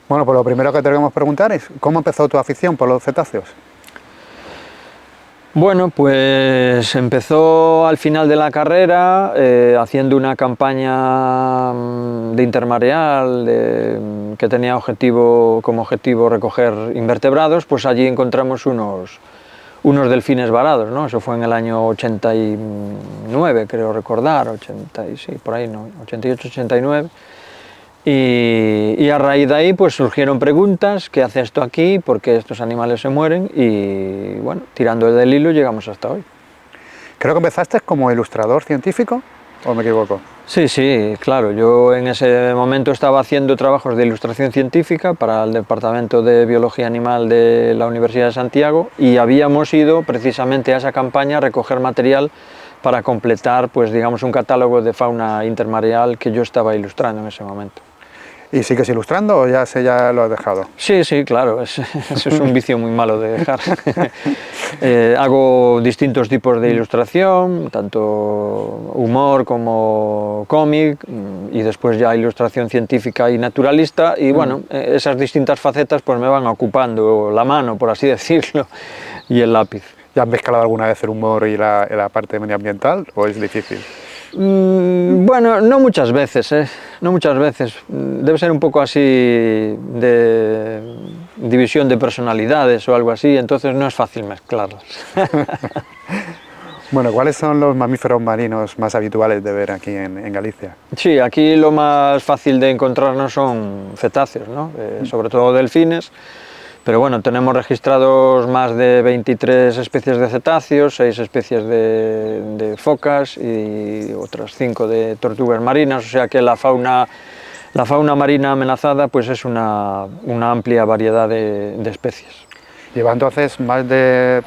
Bueno, pues lo primero que te queremos preguntar es, ¿cómo empezó tu afición por los cetáceos? Bueno, pues empezó al final de la carrera haciendo una campaña de intermareal que tenía como objetivo recoger invertebrados, pues allí encontramos unos delfines varados, ¿no? Eso fue en el año 89, creo recordar, 80, sí, por ahí, ¿no? 88, 89. Y a raíz de ahí pues surgieron preguntas: ¿qué hace esto aquí? ¿Por qué estos animales se mueren? Y bueno, tirando del hilo llegamos hasta hoy. Creo que empezaste como ilustrador científico, ¿o me equivoco? Sí, sí, claro. Yo en ese momento estaba haciendo trabajos de ilustración científica para el Departamento de Biología Animal de la Universidad de Santiago, y habíamos ido precisamente a esa campaña a recoger material para completar, pues digamos, un catálogo de fauna intermareal que yo estaba ilustrando en ese momento. ¿Y sigues ilustrando o ya lo has dejado? Sí, sí, claro, eso es un vicio muy malo de dejar. Hago distintos tipos de ilustración, tanto humor como cómic, y después ya ilustración científica y naturalista, y bueno, esas distintas facetas pues me van ocupando la mano, por así decirlo, y el lápiz. ¿Ya has mezclado alguna vez el humor y la parte medioambiental, o es difícil? Bueno, no muchas veces, no muchas veces. Debe ser un poco así de división de personalidades o algo así, entonces no es fácil mezclarlas. Bueno, ¿cuáles son los mamíferos marinos más habituales de ver aquí en Galicia? Sí, aquí lo más fácil de encontrarnos son cetáceos, ¿no? Sobre todo delfines. Pero bueno, tenemos registrados más de 23 especies de cetáceos, 6 especies de focas y otras 5 de tortugas marinas, o sea que la fauna marina amenazada pues es una amplia variedad de especies. Lleva entonces más de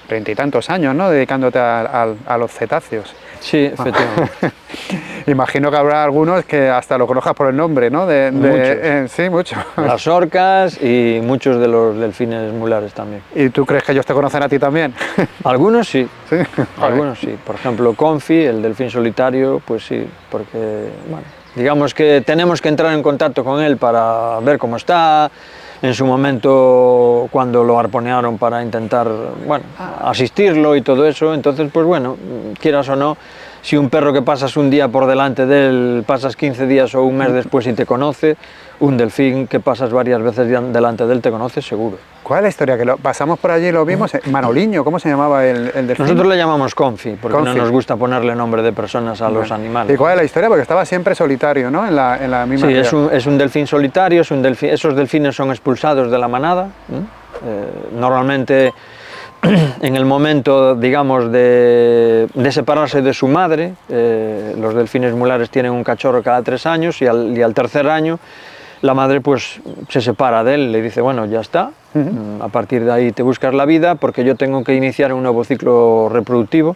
30 y tantos años, ¿no?, dedicándote a los cetáceos. Sí, efectivamente. Imagino que habrá algunos que hasta lo conozcas por el nombre, ¿no? Muchos. Sí, muchos. Las orcas y muchos de los delfines mulares también. ¿Y tú crees que ellos te conocen a ti también? Algunos sí, ¿Sí? algunos sí. Por ejemplo, Confi, el delfín solitario, pues sí, porque, bueno, digamos que tenemos que entrar en contacto con él para ver cómo está. En su momento, cuando lo arponearon para intentar, bueno, asistirlo y todo eso, entonces, pues bueno, quieras o no, si un perro que pasas un día por delante de él, pasas 15 días o un mes después y te conoce, un delfín que pasas varias veces delante de él te conoce seguro. ¿Cuál es la historia? Que pasamos por allí y lo vimos. Manoliño, ¿cómo se llamaba el delfín? Nosotros le llamamos Confi, porque Confi. No nos gusta ponerle nombre de personas a los animales. ¿Y cuál es la historia? Porque estaba siempre solitario, ¿no? En la misma Sí, ría. es un delfín solitario, esos delfines son expulsados de la manada. Normalmente en el momento, digamos, de separarse de su madre, los delfines mulares tienen un cachorro cada 3 años y al tercer año la madre pues se separa de él, le dice, bueno, ya está, a partir de ahí te buscas la vida porque yo tengo que iniciar un nuevo ciclo reproductivo.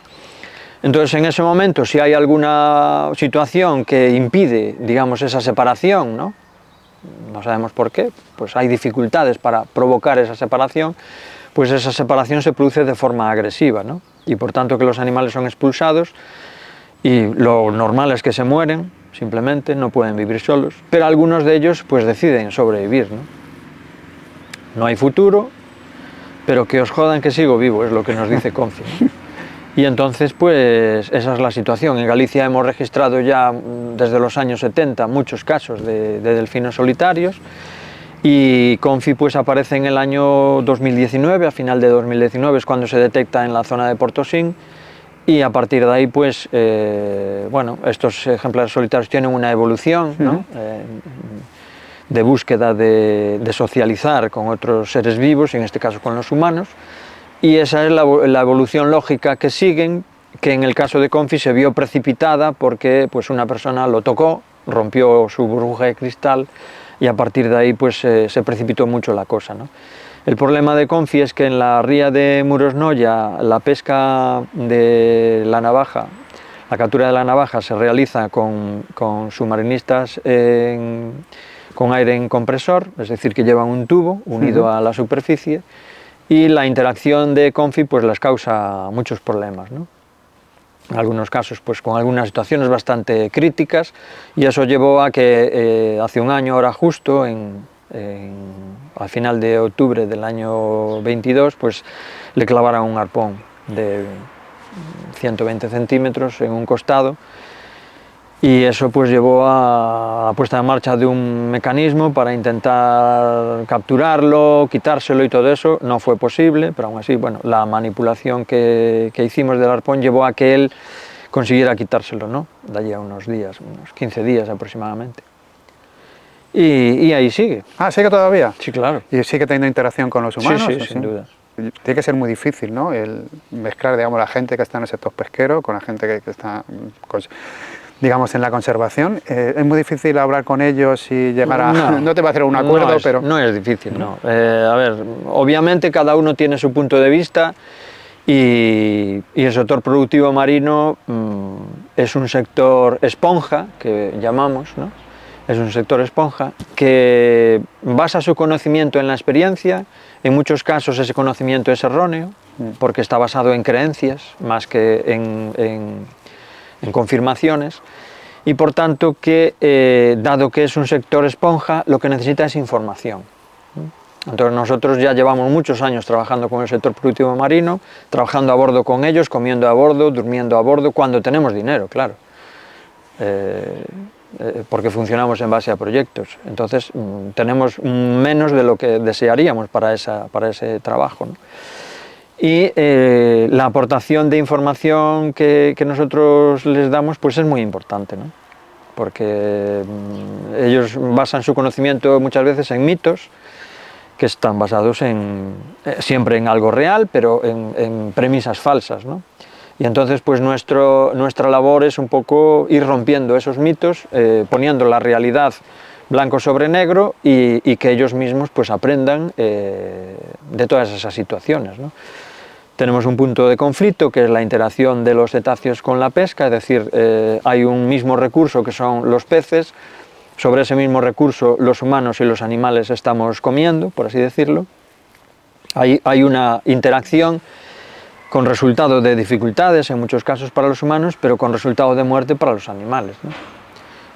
Entonces, en ese momento, si hay alguna situación que impide, digamos, esa separación, ¿no? No sabemos por qué, pues hay dificultades para provocar esa separación, pues esa separación se produce de forma agresiva, ¿no? Y por tanto que los animales son expulsados y lo normal es que se mueren, simplemente, no pueden vivir solos, pero algunos de ellos pues deciden sobrevivir, ¿no? No hay futuro, pero que os jodan que sigo vivo, es lo que nos dice Confi, ¿no? Y entonces pues esa es la situación. En Galicia hemos registrado ya desde los años 70 muchos casos de delfines solitarios, y Confi pues aparece en el año 2019, a final de 2019 es cuando se detecta en la zona de Portosín, y a partir de ahí pues bueno, estos ejemplares solitarios tienen una evolución, ¿no? De búsqueda de socializar con otros seres vivos, y en este caso con los humanos, y esa es la evolución lógica que siguen, que en el caso de Confi se vio precipitada porque pues una persona lo tocó, rompió su burbuja de cristal, y a partir de ahí pues se precipitó mucho la cosa, ¿no? El problema de Confi es que en la ría de Murosnoya la pesca de la navaja, la captura de la navaja se realiza con submarinistas con aire en compresor, es decir, que llevan un tubo unido a la superficie, y la interacción de Comfy pues les causa muchos problemas, ¿no? En algunos casos pues con algunas situaciones bastante críticas, y eso llevó a que hace un año ahora justo, al final de octubre del año 22, pues le clavaran un arpón de 120 centímetros en un costado, y eso pues llevó a la puesta en marcha de un mecanismo para intentar capturarlo, quitárselo, y todo eso no fue posible, pero aún así, bueno, la manipulación que hicimos del arpón llevó a que él consiguiera quitárselo, ¿no? De allí a unos días, unos 15 días aproximadamente. Y ahí sigue. Ah, ¿sigue todavía? Sí, claro. ¿Y sigue teniendo interacción con los humanos? Sí, sin duda. Tiene que ser muy difícil, ¿no? El mezclar, digamos, la gente que está en el sector pesquero con la gente que está, digamos, en la conservación. Es muy difícil hablar con ellos y llegar a... No te va a hacer un acuerdo, pero... No es difícil, no. A ver, obviamente cada uno tiene su punto de vista, y el sector productivo marino es un sector esponja, que llamamos, ¿no? Es un sector esponja que basa su conocimiento en la experiencia. En muchos casos ese conocimiento es erróneo, porque está basado en creencias más que en confirmaciones, y por tanto que, dado que es un sector esponja, lo que necesita es información. Entonces nosotros ya llevamos muchos años trabajando con el sector productivo marino, trabajando a bordo con ellos, comiendo a bordo, durmiendo a bordo, cuando tenemos dinero, claro. Porque funcionamos en base a proyectos, entonces tenemos menos de lo que desearíamos para ese trabajo, ¿no? Y la aportación de información que nosotros les damos pues es muy importante, ¿no? Porque ellos basan su conocimiento muchas veces en mitos que están basados siempre en algo real, pero en premisas falsas, ¿no? Y entonces pues nuestra labor es un poco ir rompiendo esos mitos, poniendo la realidad blanco sobre negro, y que ellos mismos pues aprendan de todas esas situaciones, ¿no? Tenemos un punto de conflicto que es la interacción de los cetáceos con la pesca, es decir, hay un mismo recurso que son los peces, sobre ese mismo recurso los humanos y los animales estamos comiendo, por así decirlo. Hay una interacción con resultado de dificultades en muchos casos para los humanos, pero con resultado de muerte para los animales, ¿no?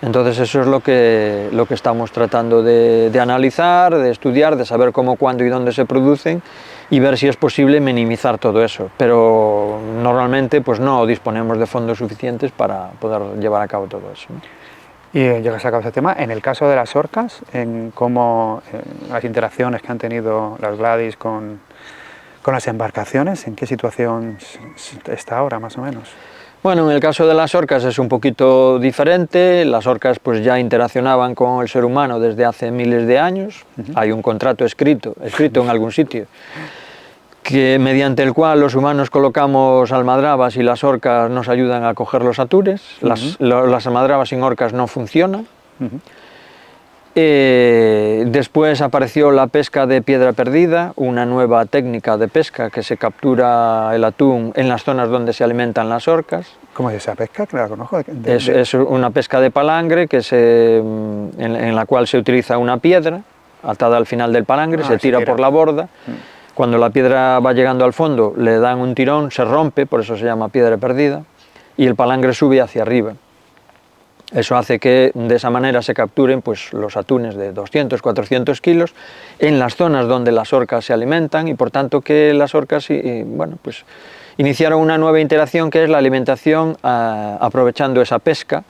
Entonces eso es lo que estamos tratando de analizar, de estudiar, de saber cómo, cuándo y dónde se producen, y ver si es posible minimizar todo eso, pero normalmente pues no disponemos de fondos suficientes para poder llevar a cabo todo eso, ¿no? Y ya que sacamos este tema, en el caso de las orcas, en cómo las interacciones que han tenido las Gladys con las embarcaciones, ¿en qué situación está ahora más o menos? Bueno, en el caso de las orcas es un poquito diferente. Las orcas pues ya interaccionaban con el ser humano desde hace miles de años. Hay un contrato escrito en algún sitio, mediante el cual los humanos colocamos almadrabas y las orcas nos ayudan a coger los atunes. Las almadrabas sin orcas no funcionan. Después apareció la pesca de piedra perdida, una nueva técnica de pesca que se captura el atún en las zonas donde se alimentan las orcas. ¿Cómo es esa pesca? Que la conozco. Es una pesca de palangre en la cual se utiliza una piedra atada al final del palangre, se tira por la borda. Cuando la piedra va llegando al fondo le dan un tirón, se rompe, por eso se llama piedra perdida, y el palangre sube hacia arriba. Eso hace que de esa manera se capturen pues, los atunes de 200, 400 kilos en las zonas donde las orcas se alimentan, y por tanto que las orcas pues, iniciaron una nueva interacción que es la alimentación aprovechando esa pesca,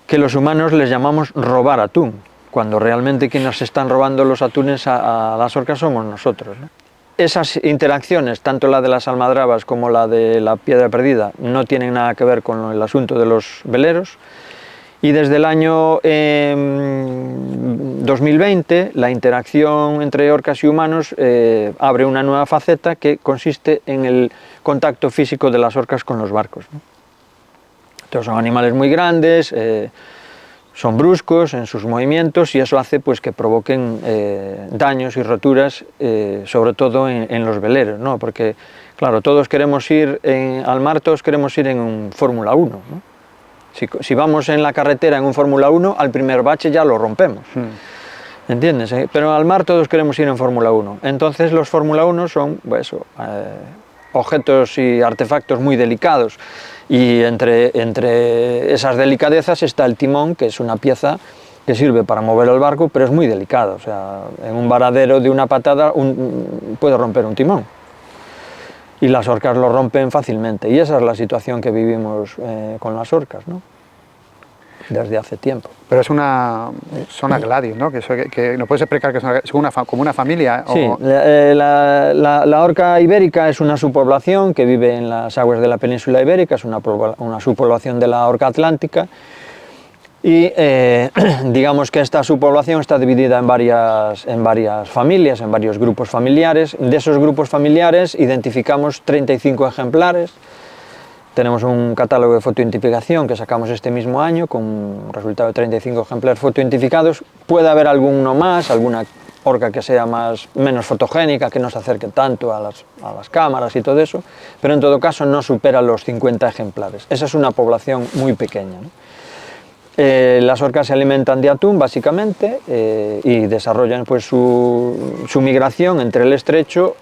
que los humanos les llamamos robar atún, cuando realmente quienes están robando los atunes a las orcas somos nosotros, ¿no? Esas interacciones, tanto la de las almadrabas como la de la piedra perdida, no tienen nada que ver con el asunto de los veleros. Y desde el año 2020, la interacción entre orcas y humanos abre una nueva faceta que consiste en el contacto físico de las orcas con los barcos, ¿no? Entonces son animales muy grandes, son bruscos en sus movimientos, y eso hace pues, que provoquen daños y roturas, sobre todo en los veleros, ¿no? Porque, claro, todos queremos ir al mar, todos queremos ir en un Fórmula 1, ¿no? Si vamos en la carretera en un Fórmula 1, al primer bache ya lo rompemos. ¿Entiendes? Pero al mar todos queremos ir en Fórmula 1. Entonces los Fórmula 1 son pues, objetos y artefactos muy delicados. Y entre esas delicadezas está el timón, que es una pieza que sirve para mover el barco, pero es muy delicado. O sea, en un varadero de una patada puede romper un timón. Y las orcas lo rompen fácilmente. Y esa es la situación que vivimos con las orcas, ¿no? Desde hace tiempo. Pero es una zona Gladius, ¿no? Que ¿nos puedes explicar que es como una familia? Sí, la orca ibérica es una subpoblación que vive en las aguas de la península ibérica, es una subpoblación de la orca atlántica, y digamos que esta subpoblación está dividida en varias familias, en varios grupos familiares. De esos grupos familiares identificamos 35 ejemplares. Tenemos un catálogo de fotoidentificación que sacamos este mismo año con un resultado de 35 ejemplares fotoidentificados. Puede haber alguno más, alguna orca que sea menos fotogénica, que no se acerque tanto a las cámaras y todo eso, pero en todo caso no supera los 50 ejemplares. Esa es una población muy pequeña, ¿no? Las orcas se alimentan de atún básicamente y desarrollan pues, su migración entre el estrecho,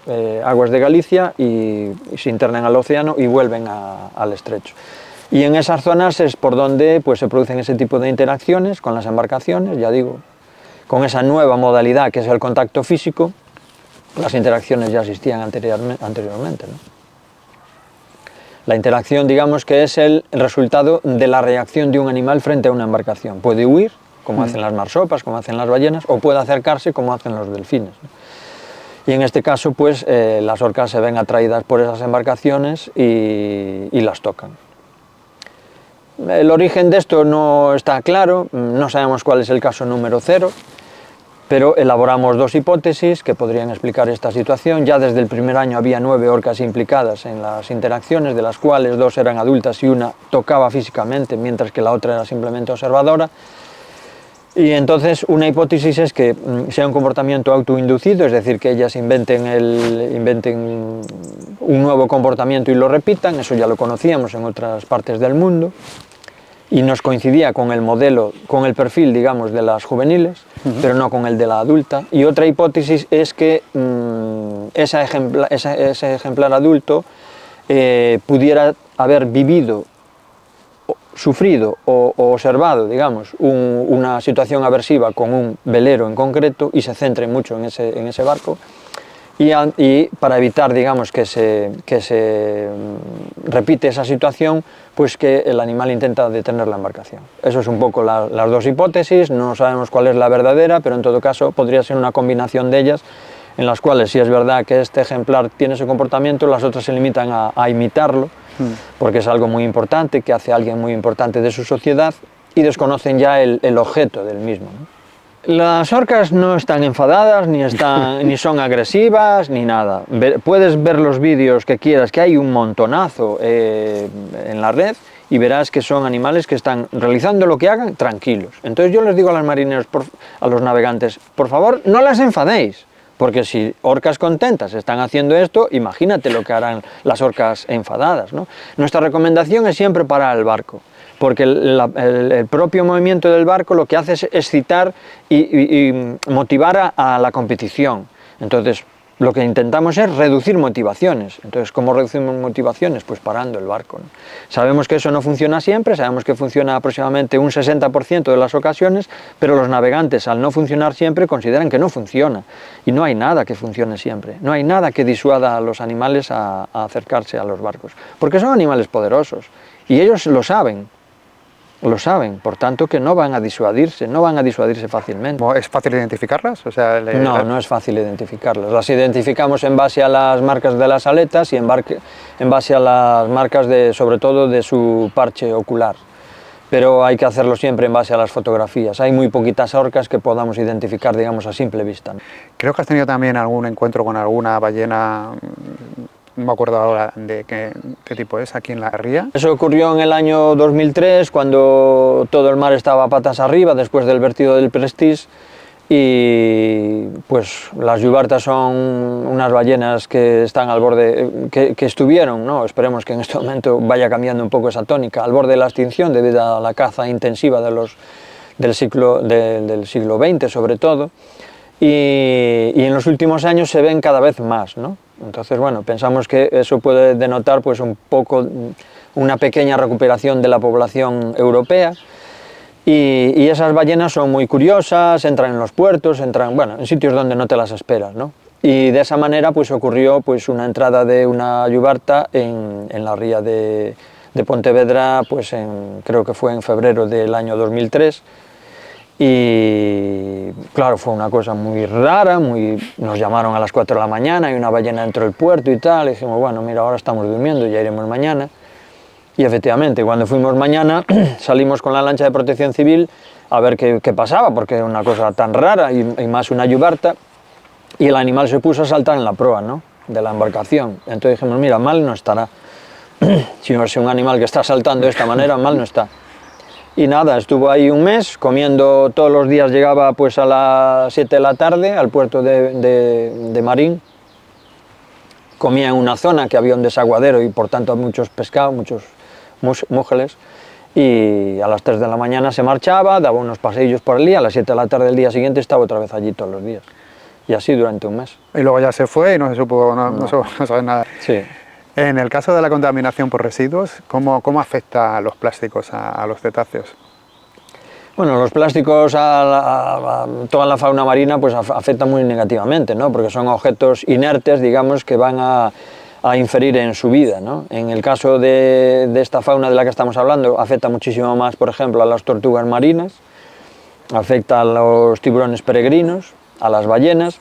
aguas de Galicia, y se internan al océano y vuelven al estrecho. Y en esas zonas es por donde pues, se producen ese tipo de interacciones con las embarcaciones, ya digo, con esa nueva modalidad que es el contacto físico. Las interacciones ya existían anteriormente, ¿no? La interacción, digamos, que es el resultado de la reacción de un animal frente a una embarcación. Puede huir, como hacen las marsopas, como hacen las ballenas, o puede acercarse, como hacen los delfines, ¿no? Y en este caso, pues, las orcas se ven atraídas por esas embarcaciones y las tocan. El origen de esto no está claro, no sabemos cuál es el caso número 0, pero elaboramos 2 hipótesis que podrían explicar esta situación. Ya desde el primer año había 9 orcas implicadas en las interacciones, de las cuales 2 eran adultas y una tocaba físicamente, mientras que la otra era simplemente observadora. Y entonces una hipótesis es que sea un comportamiento autoinducido, es decir, que ellas inventen un nuevo comportamiento y lo repitan. Eso ya lo conocíamos en otras partes del mundo y nos coincidía con el modelo, con el perfil, digamos, de las juveniles, pero no con el de la adulta. Y otra hipótesis es que ese ejemplar adulto pudiera haber vivido, sufrido o observado, digamos, una situación aversiva con un velero en concreto y se centre mucho en ese barco. Y para evitar, digamos, que se repite esa situación, pues que el animal intenta detener la embarcación. Eso es un poco las 2 hipótesis, no sabemos cuál es la verdadera, pero en todo caso podría ser una combinación de ellas, en las cuales, si es verdad que este ejemplar tiene ese comportamiento, las otras se limitan a imitarlo, porque es algo muy importante, que hace alguien muy importante de su sociedad, y desconocen ya el objeto del mismo, ¿no? Las orcas no están enfadadas, ni son agresivas, ni nada. Puedes ver los vídeos que quieras, que hay un montonazo en la red, y verás que son animales que están realizando lo que hagan tranquilos. Entonces yo les digo a los marineros, a los navegantes, por favor, no las enfadéis, porque si orcas contentas están haciendo esto, imagínate lo que harán las orcas enfadadas, ¿no? Nuestra recomendación es siempre parar el barco, porque el propio movimiento del barco lo que hace es excitar y motivar a la competición. Entonces, lo que intentamos es reducir motivaciones. Entonces, ¿cómo reducimos motivaciones? Pues parando el barco, ¿no? Sabemos que eso no funciona siempre, sabemos que funciona aproximadamente un 60% de las ocasiones, pero los navegantes, al no funcionar siempre, consideran que no funciona. Y no hay nada que funcione siempre, no hay nada que disuada a los animales a acercarse a los barcos, porque son animales poderosos, y ellos lo saben, por tanto que no van a disuadirse fácilmente. ¿Es fácil identificarlas? O sea, no es fácil identificarlas. Las identificamos en base a las marcas de las aletas y en base a las marcas sobre todo de su parche ocular. Pero hay que hacerlo siempre en base a las fotografías. Hay muy poquitas orcas que podamos identificar, digamos, a simple vista, ¿no? Creo que has tenido también algún encuentro con alguna ballena, no me acuerdo ahora de qué tipo es, aquí en la ría. Eso ocurrió en el año 2003, cuando todo el mar estaba patas arriba, después del vertido del Prestige, y pues las yubartas son unas ballenas que están al borde, que estuvieron, ¿no? Esperemos que en este momento vaya cambiando un poco esa tónica, al borde de la extinción debido a la caza intensiva del siglo XX sobre todo, y en los últimos años se ven cada vez más, ¿no? Entonces, bueno, pensamos que eso puede denotar pues un poco una pequeña recuperación de la población europea. Y esas ballenas son muy curiosas, entran en los puertos, entran, bueno, en sitios donde no te las esperas, ¿no? Y de esa manera pues ocurrió pues una entrada de una yubarta en la ría de Pontevedra, pues creo que fue en febrero del año 2003, y claro, fue una cosa muy rara, nos llamaron a las 4 de la mañana y una ballena dentro del puerto y tal, y dijimos, bueno, mira, ahora estamos durmiendo, ya iremos mañana. Y efectivamente, cuando fuimos mañana, salimos con la lancha de protección civil a ver qué pasaba, porque era una cosa tan rara y más una yubarta, y el animal se puso a saltar en la proa, ¿no?, de la embarcación. Entonces dijimos, mira, mal no estará. Si no es un animal que está saltando de esta manera, mal no está. Y nada, estuvo ahí un mes, comiendo todos los días, llegaba pues a las 7 de la tarde al puerto de Marín, comía en una zona que había un desaguadero y por tanto muchos pescados, muchos múgeles, y a las 3 de la mañana se marchaba, daba unos paseillos por el día, a las 7 de la tarde del día siguiente estaba otra vez allí todos los días, y así durante un mes. Y luego ya se fue y no se supo, no sabes nada. Sí. En el caso de la contaminación por residuos, ¿cómo afecta a los plásticos a los cetáceos? Bueno, los plásticos a toda la fauna marina pues afectan muy negativamente, ¿no?, porque son objetos inertes, digamos, que van a inferir en su vida, ¿no? En el caso de esta fauna de la que estamos hablando, afecta muchísimo más, por ejemplo, a las tortugas marinas, afecta a los tiburones peregrinos, a las ballenas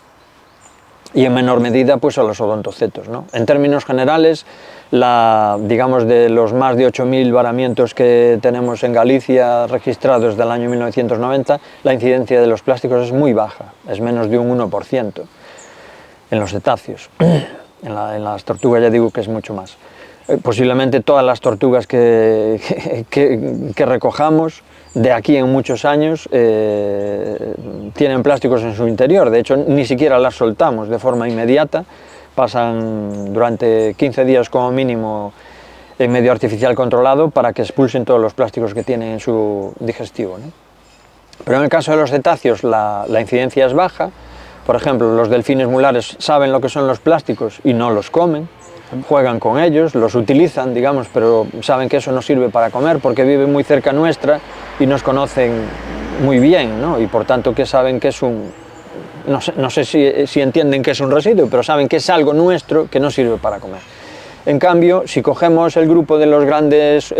y en menor medida pues a los odontocetos, ¿no? En términos generales, digamos, de los más de 8.000 varamientos que tenemos en Galicia registrados del año 1990, la incidencia de los plásticos es muy baja, es menos de un 1% en los cetáceos. En las tortugas ya digo que es mucho más. Posiblemente todas las tortugas que recojamos de aquí en muchos años tienen plásticos en su interior. De hecho, ni siquiera las soltamos de forma inmediata, pasan durante 15 días como mínimo en medio artificial controlado para que expulsen todos los plásticos que tienen en su digestivo, ¿no? Pero en el caso de los cetáceos la incidencia es baja. Por ejemplo, los delfines mulares saben lo que son los plásticos y no los comen, juegan con ellos, los utilizan, digamos, pero saben que eso no sirve para comer porque viven muy cerca nuestra y nos conocen muy bien, ¿no? Y por tanto que saben que es no sé si entienden que es un residuo, pero saben que es algo nuestro que no sirve para comer. En cambio, si cogemos el grupo de los grandes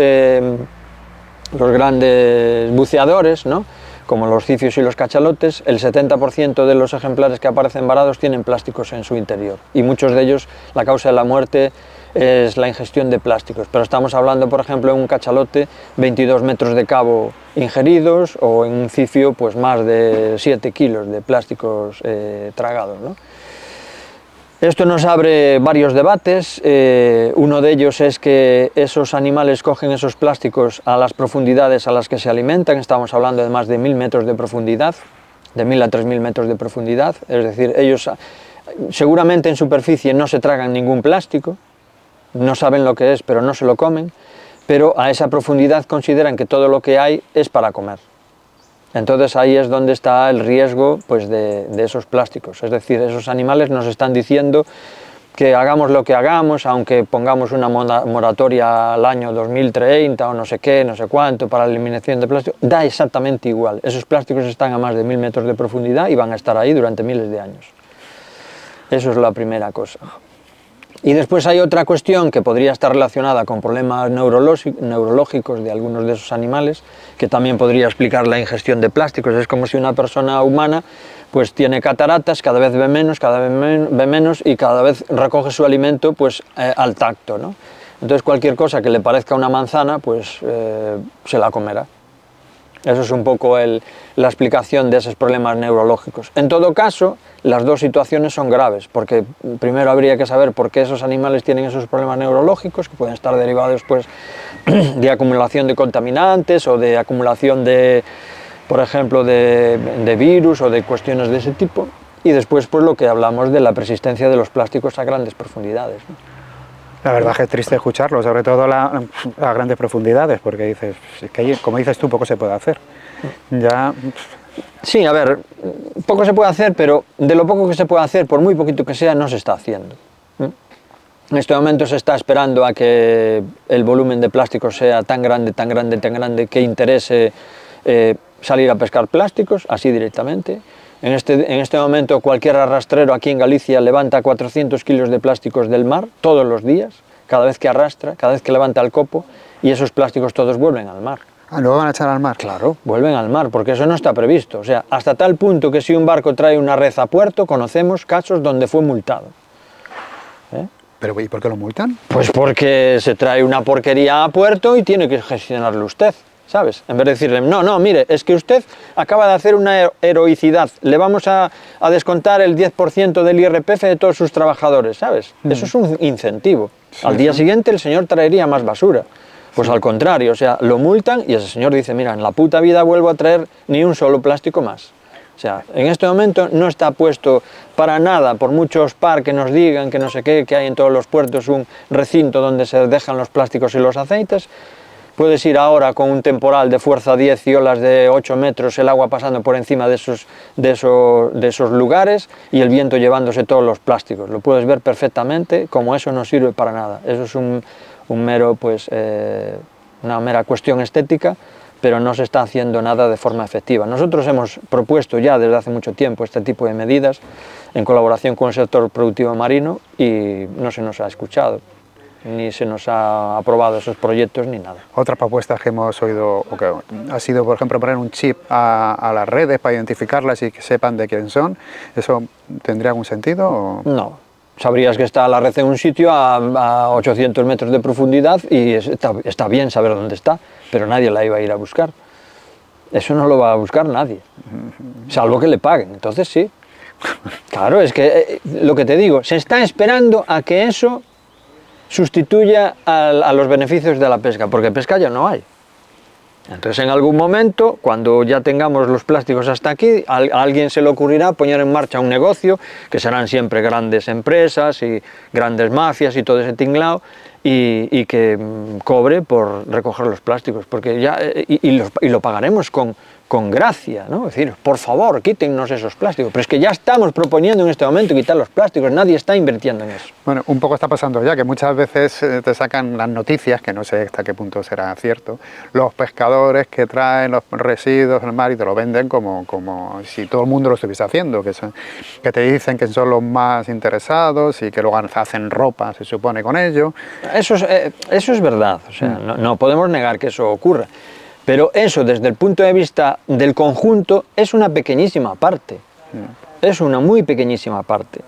buceadores, ¿no?, como los cifios y los cachalotes, el 70% de los ejemplares que aparecen varados tienen plásticos en su interior, y muchos de ellos, la causa de la muerte es la ingestión de plásticos, pero estamos hablando, por ejemplo, en un cachalote 22 metros de cabo ingeridos, o en un cifio pues más de 7 kilos de plásticos tragados, ¿no? Esto nos abre varios debates. Uno de ellos es que esos animales cogen esos plásticos a las profundidades a las que se alimentan. Estamos hablando de más de 1.000 metros de profundidad, de 1.000 a 3.000 metros de profundidad, es decir, ellos seguramente en superficie no se tragan ningún plástico, no saben lo que es, pero no se lo comen, pero a esa profundidad consideran que todo lo que hay es para comer. Entonces ahí es donde está el riesgo pues, de esos plásticos, es decir, esos animales nos están diciendo que hagamos lo que hagamos, aunque pongamos una moratoria al año 2030 o no sé qué, no sé cuánto, para la eliminación de plástico, da exactamente igual. Esos plásticos están a más de 1.000 metros de profundidad y van a estar ahí durante miles de años. Eso es la primera cosa. Y después hay otra cuestión que podría estar relacionada con problemas neurológicos de algunos de esos animales, que también podría explicar la ingestión de plásticos. Es como si una persona humana pues tiene cataratas, cada vez ve menos y cada vez recoge su alimento pues, al tacto, ¿no? Entonces cualquier cosa que le parezca una manzana pues se la comerá. Eso es un poco la explicación de esos problemas neurológicos. En todo caso, las dos situaciones son graves, porque primero habría que saber por qué esos animales tienen esos problemas neurológicos, que pueden estar derivados pues, de acumulación de contaminantes o de acumulación de por ejemplo, de virus o de cuestiones de ese tipo. Y después, pues lo que hablamos de la persistencia de los plásticos a grandes profundidades, ¿no? La verdad es que es triste escucharlo, sobre todo a grandes profundidades, porque dices, es que como dices tú, poco se puede hacer. Ya... Sí, a ver, poco se puede hacer, pero de lo poco que se puede hacer, por muy poquito que sea, no se está haciendo. En este momento se está esperando a que el volumen de plástico sea tan grande, tan grande, tan grande, que interese salir a pescar plásticos, así directamente. En este momento cualquier arrastrero aquí en Galicia levanta 400 kilos de plásticos del mar todos los días, cada vez que arrastra, cada vez que levanta el copo, y esos plásticos todos vuelven al mar. Ah, ¿lo van a echar al mar? Claro, vuelven al mar, porque eso no está previsto. O sea, hasta tal punto que si un barco trae una red a puerto, conocemos casos donde fue multado. ¿Pero y por qué lo multan? Pues porque se trae una porquería a puerto y tiene que gestionarlo usted, ¿sabes? En vez de decirle, no, mire, es que usted acaba de hacer una heroicidad, le vamos a descontar el 10% del IRPF de todos sus trabajadores, ¿sabes? Eso es un incentivo. Sí, al día siguiente el señor traería más basura. Pues al contrario, o sea, lo multan y ese señor dice, mira, en la puta vida vuelvo a traer ni un solo plástico más. O sea, en este momento no está puesto para nada, por muchos que nos digan que no sé qué, que hay en todos los puertos un recinto donde se dejan los plásticos y los aceites. Puedes ir ahora con un temporal de fuerza 10 y olas de 8 metros, el agua pasando por encima de esos lugares y el viento llevándose todos los plásticos. Lo puedes ver perfectamente, como eso no sirve para nada. Eso es una mera cuestión estética, pero no se está haciendo nada de forma efectiva. Nosotros hemos propuesto ya desde hace mucho tiempo este tipo de medidas en colaboración con el sector productivo marino y no se nos ha escuchado, ni se nos ha aprobado esos proyectos ni nada. Otras propuestas que hemos oído ha sido, por ejemplo, poner un chip a las redes para identificarlas y que sepan de quién son. ¿Eso tendría algún sentido? ¿O? No. Sabrías que está la red en un sitio a 800 metros de profundidad y está bien saber dónde está, pero nadie la iba a ir a buscar. Eso no lo va a buscar nadie, salvo que le paguen, entonces sí. Claro, es que lo que te digo, se está esperando a que eso sustituya a los beneficios de la pesca, porque pesca ya no hay. Entonces en algún momento, cuando ya tengamos los plásticos hasta aquí, a alguien se le ocurrirá poner en marcha un negocio, que serán siempre grandes empresas y grandes mafias y todo ese tinglao, y que cobre por recoger los plásticos, porque ya, y lo pagaremos con gracia, ¿no? Es decir, por favor, quítennos esos plásticos, pero es que ya estamos proponiendo en este momento quitar los plásticos, nadie está invirtiendo en eso. Bueno, un poco está pasando ya, que muchas veces te sacan las noticias, que no sé hasta qué punto será cierto, los pescadores que traen los residuos al mar y te lo venden como si todo el mundo lo estuviese haciendo, que te dicen que son los más interesados y que luego hacen ropa, se supone, con ello. Eso es verdad, o sea, no podemos negar que eso ocurra. Pero eso, desde el punto de vista del conjunto, es una pequeñísima parte. Es una muy pequeñísima parte.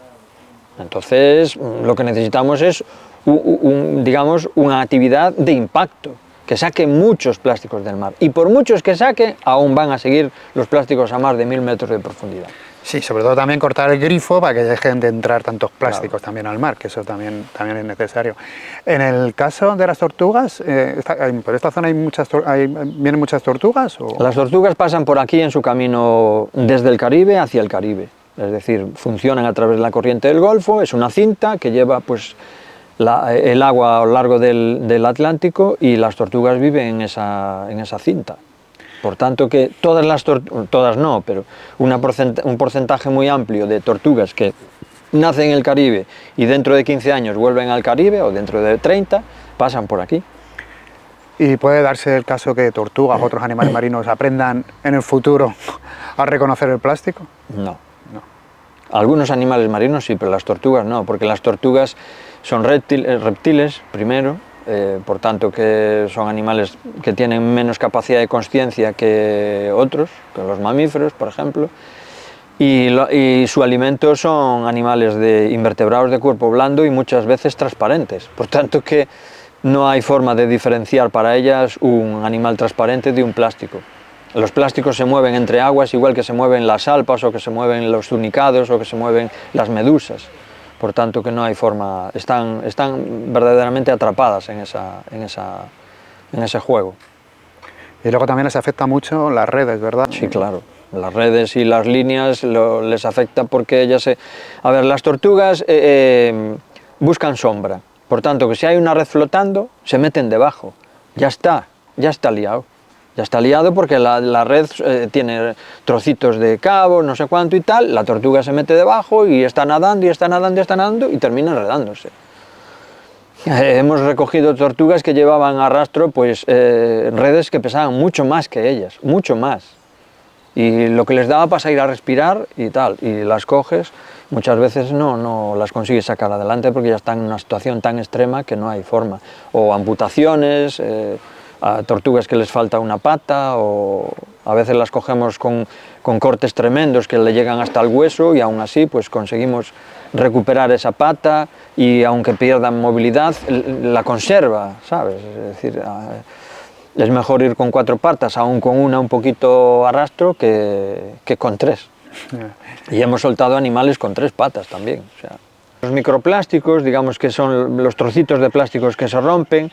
Entonces, lo que necesitamos es, digamos, una actividad de impacto, que saque muchos plásticos del mar. Y por muchos que saque, aún van a seguir los plásticos a más de 1000 metros de profundidad. Sí, sobre todo también cortar el grifo para que dejen de entrar tantos plásticos también al mar, que eso también es necesario. En el caso de las tortugas, ¿por esta zona vienen muchas tortugas? ¿O? Las tortugas pasan por aquí en su camino desde el Caribe hacia el Caribe. Es decir, funcionan a través de la corriente del Golfo, es una cinta que lleva pues, el agua a lo largo del Atlántico y las tortugas viven en esa cinta. Por tanto, que todas no, pero un porcentaje muy amplio de tortugas que nacen en el Caribe y dentro de 15 años vuelven al Caribe, o dentro de 30, pasan por aquí. ¿Y puede darse el caso que tortugas u otros animales marinos aprendan en el futuro a reconocer el plástico? No. Algunos animales marinos sí, pero las tortugas no, porque las tortugas son reptiles primero, por tanto que son animales que tienen menos capacidad de consciencia que otros, que los mamíferos, por ejemplo, y su alimento son animales invertebrados de cuerpo blando y muchas veces transparentes, por tanto que no hay forma de diferenciar para ellas un animal transparente de un plástico. Los plásticos se mueven entre aguas igual que se mueven las alpas o que se mueven los tunicados o que se mueven las medusas. Por tanto que no hay forma, están verdaderamente atrapadas en ese juego. Y luego también les afecta mucho las redes, ¿verdad? Sí, claro. Las redes y las líneas les afecta porque ellas se... A ver, las tortugas buscan sombra. Por tanto, que si hay una red flotando, se meten debajo. Ya está liado. Ya está liado porque la red tiene trocitos de cabo, no sé cuánto y tal, la tortuga se mete debajo y está nadando, y está nadando, y está nadando y termina enredándose. Hemos recogido tortugas que llevaban a rastro pues, redes que pesaban mucho más que ellas, mucho más. Y lo que les daba para ir a respirar y tal, y las coges, muchas veces no las consigues sacar adelante porque ya están en una situación tan extrema que no hay forma. O amputaciones, a tortugas que les falta una pata, o a veces las cogemos con cortes tremendos que le llegan hasta el hueso y aún así pues conseguimos recuperar esa pata y aunque pierdan movilidad, la conserva, ¿sabes? Es decir, es mejor ir con 4 patas, aún con una un poquito a rastro, que con 3. Y hemos soltado animales con 3 patas también. O sea, los microplásticos, digamos que son los trocitos de plásticos que se rompen,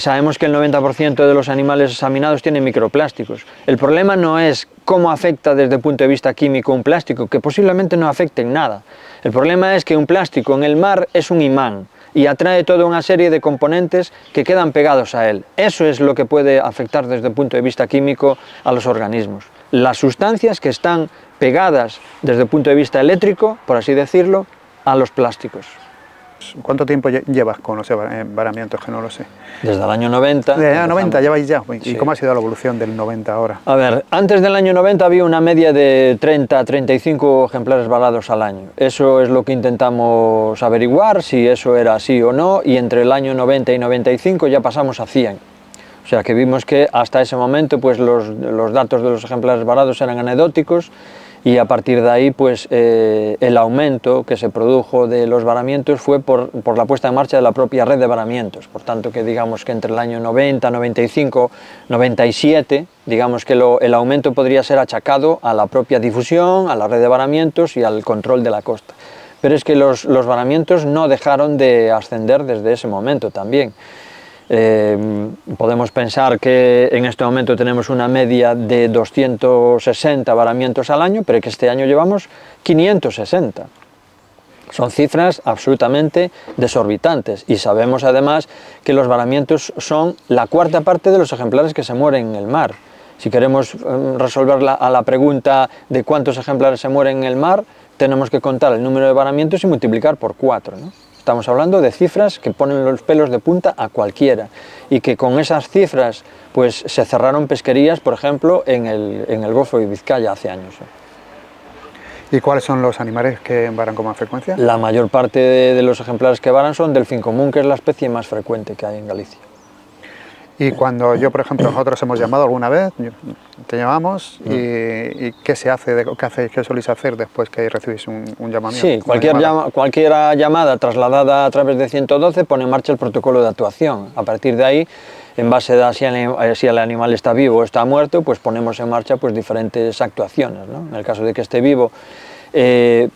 sabemos que el 90% de los animales examinados tienen microplásticos. El problema no es cómo afecta desde el punto de vista químico un plástico, que posiblemente no afecte en nada. El problema es que un plástico en el mar es un imán y atrae toda una serie de componentes que quedan pegados a él. Eso es lo que puede afectar desde el punto de vista químico a los organismos. Las sustancias que están pegadas desde el punto de vista eléctrico, por así decirlo, a los plásticos. ¿Cuánto tiempo llevas con los varamientos? Que no lo sé. Desde el año 90. Desde el año 90 lleváis ya. ¿Y sí. cómo ha sido la evolución del 90 ahora? A ver, antes del año 90 había una media de 30 a 35 ejemplares varados al año. Eso es lo que intentamos averiguar, si eso era así o no, y entre el año 90 y 95 ya pasamos a 100. O sea que vimos que hasta ese momento pues, los datos de los ejemplares varados eran anecdóticos, y a partir de ahí pues, el aumento que se produjo de los varamientos fue por la puesta en marcha de la propia red de varamientos. Por tanto, que digamos que entre el año 90, 95, 97, digamos que el aumento podría ser achacado a la propia difusión, a la red de varamientos y al control de la costa. Pero es que los varamientos no dejaron de ascender desde ese momento también. Podemos pensar que en este momento tenemos una media de 260 varamientos al año, pero que este año llevamos 560. Son cifras absolutamente desorbitantes y sabemos además que los varamientos son la 4ª parte de los ejemplares que se mueren en el mar. Si queremos resolver a la pregunta de cuántos ejemplares se mueren en el mar, tenemos que contar el número de varamientos y multiplicar por 4, ¿no? Estamos hablando de cifras que ponen los pelos de punta a cualquiera y que con esas cifras pues, se cerraron pesquerías, por ejemplo, en el Golfo de Vizcaya hace años. ¿Y cuáles son los animales que varan con más frecuencia? La mayor parte de los ejemplares que varan son delfín común, que es la especie más frecuente que hay en Galicia. Y cuando yo, por ejemplo, nosotros hemos llamado alguna vez, te llamamos, y ¿qué se hace, qué soléis hacer después que recibís un llamamiento? Sí, cualquier llamada trasladada a través de 112 pone en marcha el protocolo de actuación. A partir de ahí, en base a si el animal está vivo o está muerto, pues ponemos en marcha pues, diferentes actuaciones, ¿no? En el caso de que esté vivo,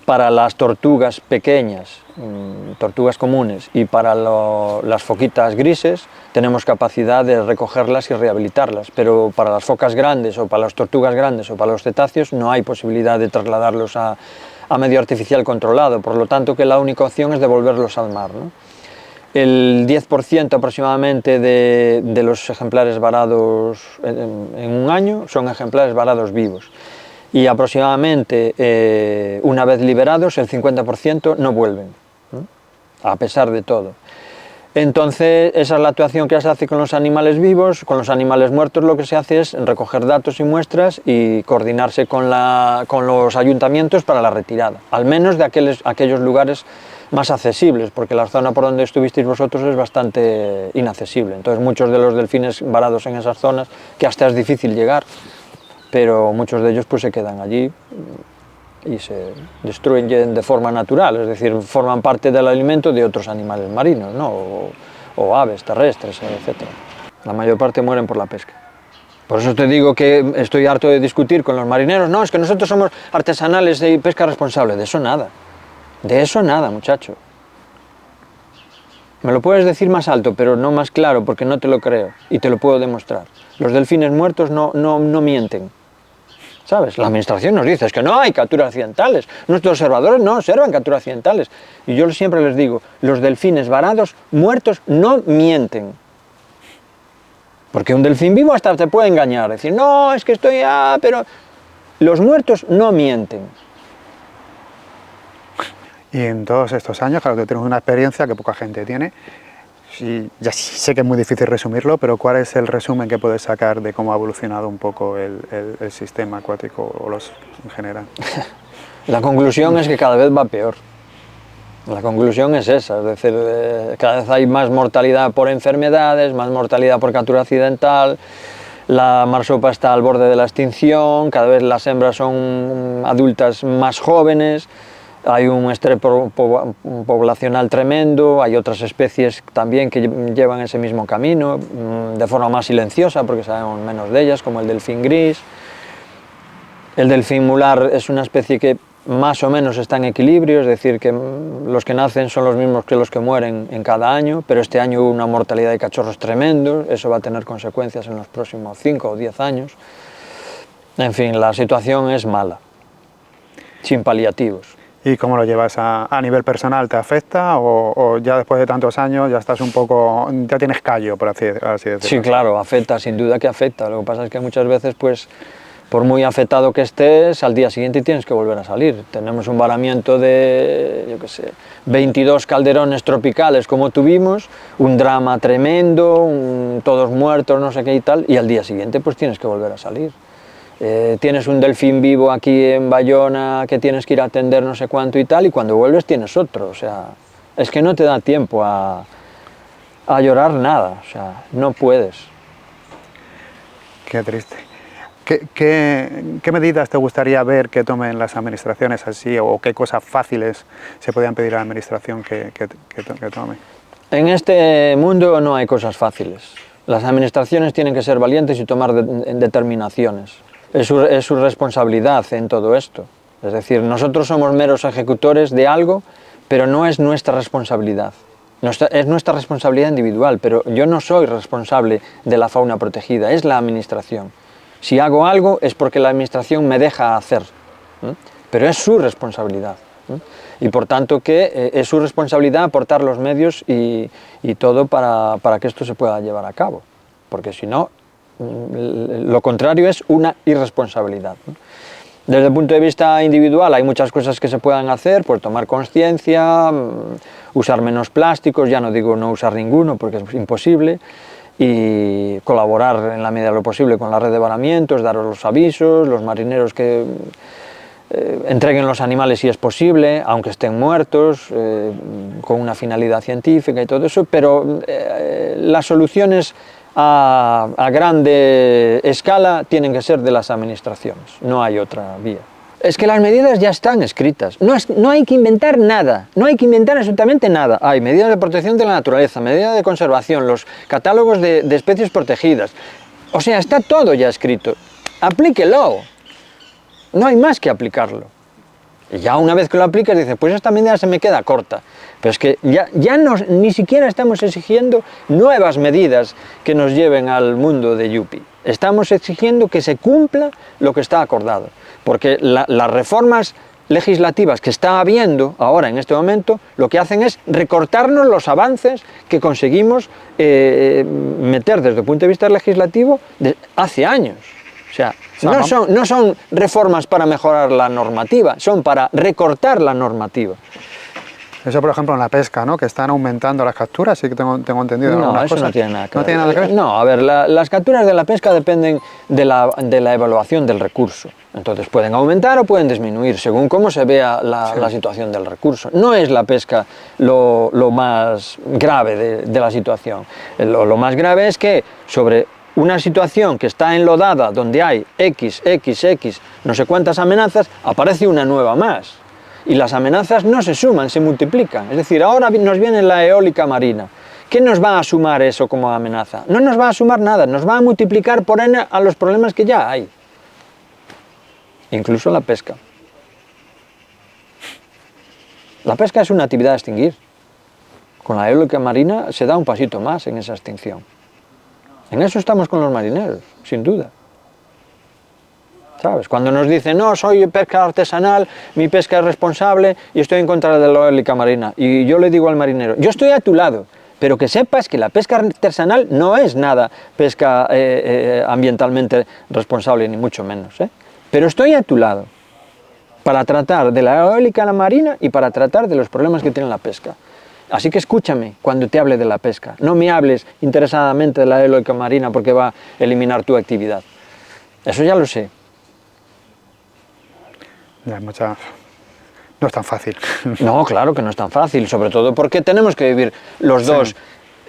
para las tortugas pequeñas, tortugas comunes, y para las foquitas grises tenemos capacidad de recogerlas y rehabilitarlas, pero para las focas grandes o para las tortugas grandes o para los cetáceos no hay posibilidad de trasladarlos a medio artificial controlado, por lo tanto que la única opción es devolverlos al mar, ¿no? El 10% aproximadamente de los ejemplares varados en un año son ejemplares varados vivos. Y aproximadamente una vez liberados el 50% no vuelven, ¿no? A pesar de todo. Entonces esa es la actuación que se hace con los animales vivos. Con los animales muertos lo que se hace es recoger datos y muestras y coordinarse con los ayuntamientos para la retirada, al menos de aquellos lugares más accesibles, porque la zona por donde estuvisteis vosotros es bastante inaccesible. Entonces muchos de los delfines varados en esas zonas, que hasta es difícil llegar, pero muchos de ellos pues se quedan allí y se destruyen de forma natural, es decir, forman parte del alimento de otros animales marinos, ¿no? o aves terrestres, etc. La mayor parte mueren por la pesca. Por eso te digo que estoy harto de discutir con los marineros, no, es que nosotros somos artesanales de pesca responsable. De eso nada, muchacho. Me lo puedes decir más alto, pero no más claro, porque no te lo creo, y te lo puedo demostrar. Los delfines muertos no mienten, ¿sabes? La administración nos dice, es que no hay capturas accidentales, nuestros observadores no observan capturas accidentales. Y yo siempre les digo, los delfines varados, muertos, no mienten. Porque un delfín vivo hasta te puede engañar, decir, no, es que estoy, pero... Los muertos no mienten. Y en todos estos años, claro, tú tienes una experiencia que poca gente tiene. Y ya sé que es muy difícil resumirlo, pero ¿cuál es el resumen que puedes sacar de cómo ha evolucionado un poco el sistema acuático o los en general? La conclusión es que cada vez va peor. La conclusión es esa, es decir, cada vez hay más mortalidad por enfermedades, más mortalidad por captura accidental, la marsopa está al borde de la extinción, cada vez las hembras son adultas más jóvenes, hay un estrés poblacional tremendo, hay otras especies también que llevan ese mismo camino, de forma más silenciosa porque sabemos menos de ellas, como el delfín gris. El delfín mular es una especie que más o menos está en equilibrio, es decir, que los que nacen son los mismos que los que mueren en cada año, pero este año hubo una mortalidad de cachorros tremendo, eso va a tener consecuencias en los próximos 5 o 10 años. En fin, la situación es mala, sin paliativos. ¿Y cómo lo llevas a nivel personal? ¿Te afecta o ya después de tantos años ya estás un poco, ya tienes callo, por así decirlo? Sí, claro, afecta, sin duda que afecta. Lo que pasa es que muchas veces, pues, por muy afectado que estés, al día siguiente tienes que volver a salir. Tenemos un varamiento de, yo qué sé, 22 calderones tropicales como tuvimos, un drama tremendo, todos muertos, no sé qué y tal, y al día siguiente pues tienes que volver a salir. Tienes un delfín vivo aquí en Bayona que tienes que ir a atender no sé cuánto y tal, y cuando vuelves tienes otro, o sea, es que no te da tiempo a llorar nada, o sea, no puedes. Qué triste. ¿Qué medidas te gustaría ver que tomen las administraciones así, o qué cosas fáciles se podrían pedir a la administración que tome? En este mundo no hay cosas fáciles. Las administraciones tienen que ser valientes y tomar determinaciones. Es su responsabilidad en todo esto. Es decir, nosotros somos meros ejecutores de algo, pero no es nuestra responsabilidad. Es nuestra responsabilidad individual, pero yo no soy responsable de la fauna protegida, es la administración. Si hago algo es porque la administración me deja hacer, pero es su responsabilidad. Y por tanto que es su responsabilidad aportar los medios y todo para que esto se pueda llevar a cabo, porque si no, lo contrario es una irresponsabilidad. Desde el punto de vista individual hay muchas cosas que se puedan hacer, pues tomar conciencia, usar menos plásticos, ya no digo no usar ninguno porque es imposible, y colaborar en la medida de lo posible con la red de varamientos, daros los avisos, los marineros que entreguen los animales si es posible, aunque estén muertos, con una finalidad científica y todo eso, pero las soluciones a grande escala tienen que ser de las administraciones, no hay otra vía. Es que las medidas ya están escritas, no hay que inventar nada, no hay que inventar absolutamente nada. Hay medidas de protección de la naturaleza, medidas de conservación, los catálogos de especies protegidas, o sea, está todo ya escrito, aplíquelo, no hay más que aplicarlo. Y ya una vez que lo aplicas dices, pues esta medida se me queda corta, pero es que ni siquiera estamos exigiendo nuevas medidas que nos lleven al mundo de Yupi. Estamos exigiendo que se cumpla lo que está acordado, porque las reformas legislativas que está habiendo ahora en este momento lo que hacen es recortarnos los avances que conseguimos meter desde el punto de vista legislativo hace años. O sea, no son reformas para mejorar la normativa, son para recortar la normativa. Eso, por ejemplo, en la pesca, ¿no? Que están aumentando las capturas, sí que tengo entendido. No, eso cosas. No tiene nada que ver. ¿No tiene nada que ver? No, a ver, las capturas de la pesca dependen de la evaluación del recurso. Entonces pueden aumentar o pueden disminuir, según cómo se vea la situación del recurso. No es la pesca lo más grave de la situación. Lo más grave es que sobre una situación que está enlodada, donde hay X, no sé cuántas amenazas, aparece una nueva más. Y las amenazas no se suman, se multiplican. Es decir, ahora nos viene la eólica marina. ¿Qué nos va a sumar eso como amenaza? No nos va a sumar nada, nos va a multiplicar por N a los problemas que ya hay. Incluso la pesca. La pesca es una actividad a extinguir. Con la eólica marina se da un pasito más en esa extinción. En eso estamos con los marineros, sin duda. ¿Sabes? Cuando nos dicen, no, soy pesca artesanal, mi pesca es responsable y estoy en contra de la eólica marina. Y yo le digo al marinero, yo estoy a tu lado, pero que sepas que la pesca artesanal no es nada pesca ambientalmente responsable, ni mucho menos. Pero estoy a tu lado para tratar de la eólica marina y para tratar de los problemas que tiene la pesca. Así que escúchame cuando te hable de la pesca. No me hables interesadamente de la eólica marina porque va a eliminar tu actividad. Eso ya lo sé. No es tan fácil. No, claro que no es tan fácil, sobre todo porque tenemos que vivir los dos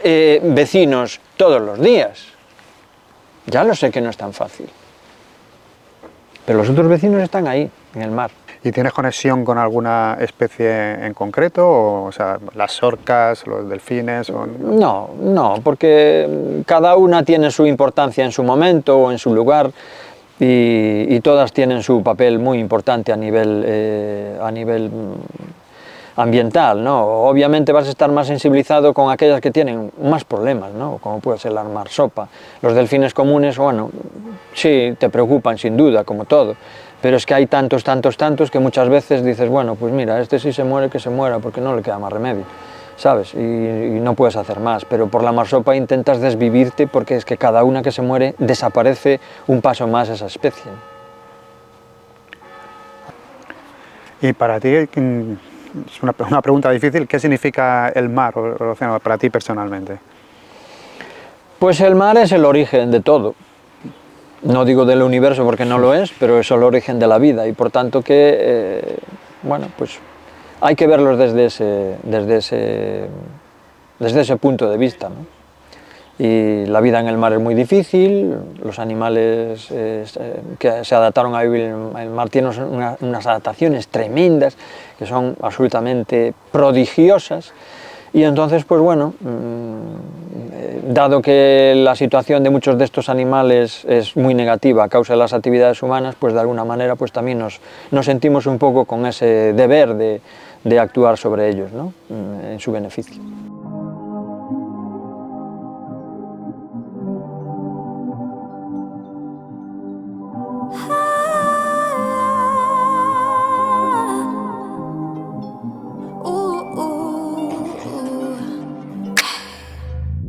vecinos todos los días. Ya lo sé que no es tan fácil. Pero los otros vecinos están ahí, en el mar. ¿Y tienes conexión con alguna especie en concreto? O sea, las orcas, los delfines... No, porque cada una tiene su importancia en su momento o en su lugar. Y todas tienen su papel muy importante a nivel ambiental, ¿no? Obviamente vas a estar más sensibilizado con aquellas que tienen más problemas, ¿no? Como puede ser la marsopa. Los delfines comunes, bueno, sí, te preocupan sin duda, como todo, pero es que hay tantos que muchas veces dices, bueno, pues mira, este sí se muere, que se muera, porque no le queda más remedio, ¿sabes? Y no puedes hacer más, pero por la marsopa intentas desvivirte porque es que cada una que se muere desaparece un paso más esa especie. Y para ti, es una pregunta difícil, ¿qué significa el mar o el océano para ti personalmente? Pues el mar es el origen de todo. No digo del universo porque no lo es, pero es el origen de la vida y por tanto que, bueno, pues hay que verlos desde ese punto de vista, ¿no? Y la vida en el mar es muy difícil, los animales que se adaptaron a vivir en el mar tienen unas adaptaciones tremendas, que son absolutamente prodigiosas, y entonces, pues bueno, dado que la situación de muchos de estos animales es muy negativa a causa de las actividades humanas, pues de alguna manera pues también nos sentimos un poco con ese deber de actuar sobre ellos, ¿no? En su beneficio.